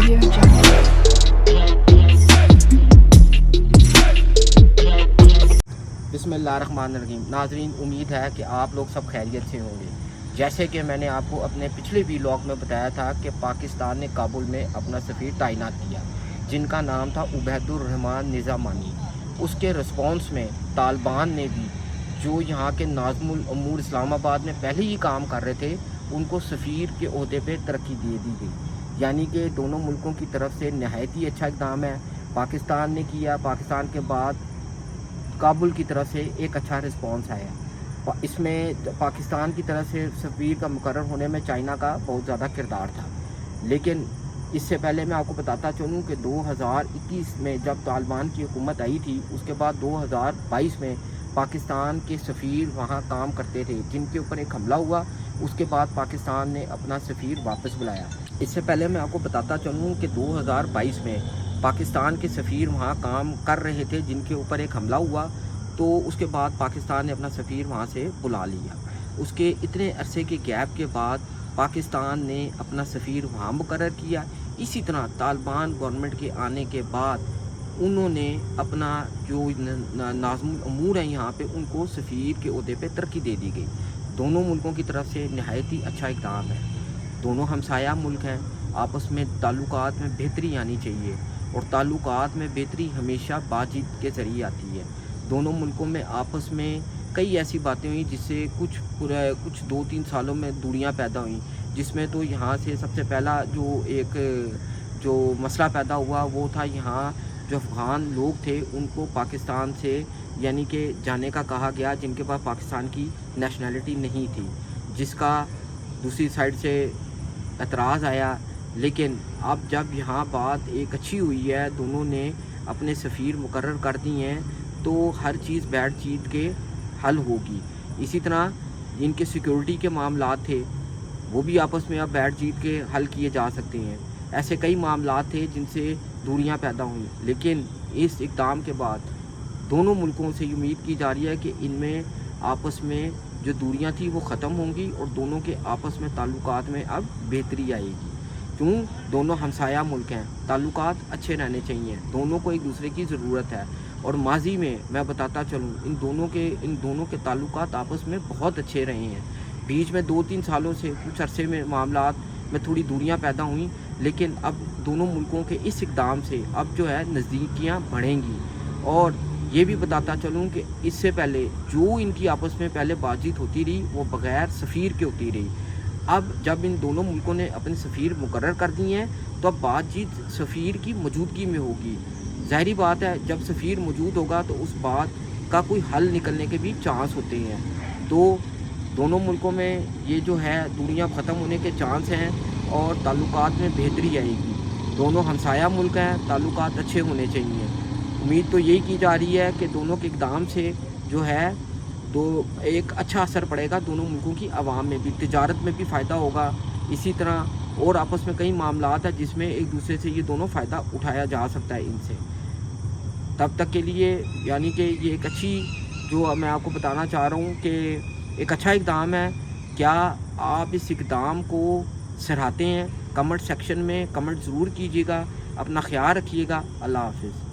Audio Jungle. बिस्मिल्लाहिर्रहमानिर्रहीम। नाज़रीन, उम्मीद है कि आप लोग सब खैरियत से होंगे। जैसे कि मैंने आपको अपने पिछले व्लॉग में बताया था कि पाकिस्तान ने काबुल में अपना सफ़ीर तैनात किया, जिनका नाम था उबैदुर्रहमान निज़ामानी। उसके रिस्पॉन्स में तालिबान ने भी, जो यहाँ के नाज़मुल अमूर इस्लामाबाद में पहले ही काम कर रहे थे, उनको सफ़ीर के ओहदे पे तरक्की दे दी गई। यानी कि दोनों मुल्कों की तरफ से नहायत ही अच्छा इक़दाम है। पाकिस्तान ने किया, पाकिस्तान के बाद काबुल की तरफ से एक अच्छा रिस्पॉन्स आया। इसमें पाकिस्तान की तरफ से सफ़ीर का मुकर्रर होने में चाइना का बहुत ज़्यादा किरदार था। लेकिन इससे पहले मैं आपको बताता चलूँ कि 2021 में जब तालिबान की हुकूमत आई थी, उसके बाद 2022 में पाकिस्तान के सफ़ीर वहाँ काम करते थे, जिनके ऊपर एक हमला हुआ। उसके बाद पाकिस्तान ने अपना सफ़ीर वापस बुलाया। इससे पहले मैं आपको बताता चलूँ कि 2022 में पाकिस्तान के सफ़ीर वहाँ काम कर रहे थे, जिनके ऊपर एक हमला हुआ। तो उसके बाद पाकिस्तान ने अपना सफ़ीर वहाँ से बुला लिया। उसके इतने अरसे के गैप के बाद पाकिस्तान ने अपना सफ़ीर वहाँ मुकर्रर किया। इसी तरह तालिबान गवर्नमेंट के आने के बाद उन्होंने अपना जो नाज़मुल अमूर हैं यहाँ पे, उनको सफ़ीर के ओहदे पे तरक्की दे दी गई। दोनों मुल्कों की तरफ से नहायत ही अच्छा इक़दाम है। दोनों हमसाया मुल्क हैं, आपस में ताल्लुकात में बेहतरी आनी चाहिए, और ताल्लुकात में बेहतरी हमेशा बातचीत के ज़रिए आती है। दोनों मुल्कों में आपस में कई ऐसी बातें हुई जिससे कुछ 2-3 सालों में दूरियां पैदा हुई, जिसमें तो यहाँ से सबसे पहला जो मसला पैदा हुआ वो था, यहाँ जो अफ़गान लोग थे उनको पाकिस्तान से यानी कि जाने का कहा गया, जिनके पास पाकिस्तान की नेशनैलिटी नहीं थी, जिसका दूसरी साइड से एतराज़ आया। लेकिन अब जब यहाँ बात एक अच्छी हुई है, दोनों ने अपने सफ़ीर मुकर्रर कर दिए हैं, तो हर चीज़ बैठ चीत के हल होगी। इसी तरह जिनके सिक्योरिटी के मामलात थे, वो भी आपस में अब बैठ चीत के हल किए जा सकते हैं। ऐसे कई मामलात थे जिनसे दूरियां पैदा हुई, लेकिन इस इक़दाम के बाद दोनों मुल्कों से उम्मीद की जा रही है कि इनमें आपस में जो दूरियां थी वो ख़त्म होंगी, और दोनों के आपस में ताल्लुकात में अब बेहतरी आएगी। क्यों? दोनों हमसाया मुल्क हैं, ताल्लुकात अच्छे रहने चाहिए, दोनों को एक दूसरे की ज़रूरत है। और माजी में मैं बताता चलूँ, इन दोनों के ताल्लुकात आपस में बहुत अच्छे रहे हैं। बीच में 2-3 सालों से कुछ अरसे में मामलात में थोड़ी दूरियां पैदा हुई, लेकिन अब दोनों मुल्कों के इस इक़दाम से अब जो है नज़दीकियाँ बढ़ेंगी। और ये भी बताता चलूँ कि इससे पहले जो इनकी आपस में पहले बातचीत होती रही, वो बग़ैर सफ़ीर के होती रही। अब जब इन दोनों मुल्कों ने अपने सफ़ीर मुकर्रर कर दिए हैं, तो अब बातचीत सफ़ीर की मौजूदगी में होगी। ज़ाहिरी बात है, जब सफ़ीर मौजूद होगा तो उस बात का कोई हल निकलने के भी चांस होते हैं। तो दोनों मुल्कों में ये जो है दूरियां ख़त्म होने के चांस हैं, और ताल्लुकात में बेहतरी आएगी। दोनों हमसाया मुल्क हैं, ताल्लुकात अच्छे होने चाहिए। उम्मीद तो यही की जा रही है कि दोनों के इक़दाम से जो है एक अच्छा असर पड़ेगा दोनों मुल्कों की आवाम में भी, तिजारत में भी फ़ायदा होगा। इसी तरह और आपस में कई मामलात हैं जिसमें एक दूसरे से ये दोनों फ़ायदा उठाया जा सकता है इनसे। तब तक के लिए यानी कि ये एक अच्छी, जो मैं आपको बताना चाह रहा हूँ कि एक अच्छा इक़दाम है। क्या आप इस इक़दाम को सराहते हैं? कमेंट सेक्शन में कमेंट ज़रूर कीजिएगा। अपना ख्याल रखिएगा। अल्लाह हाफ़िज़।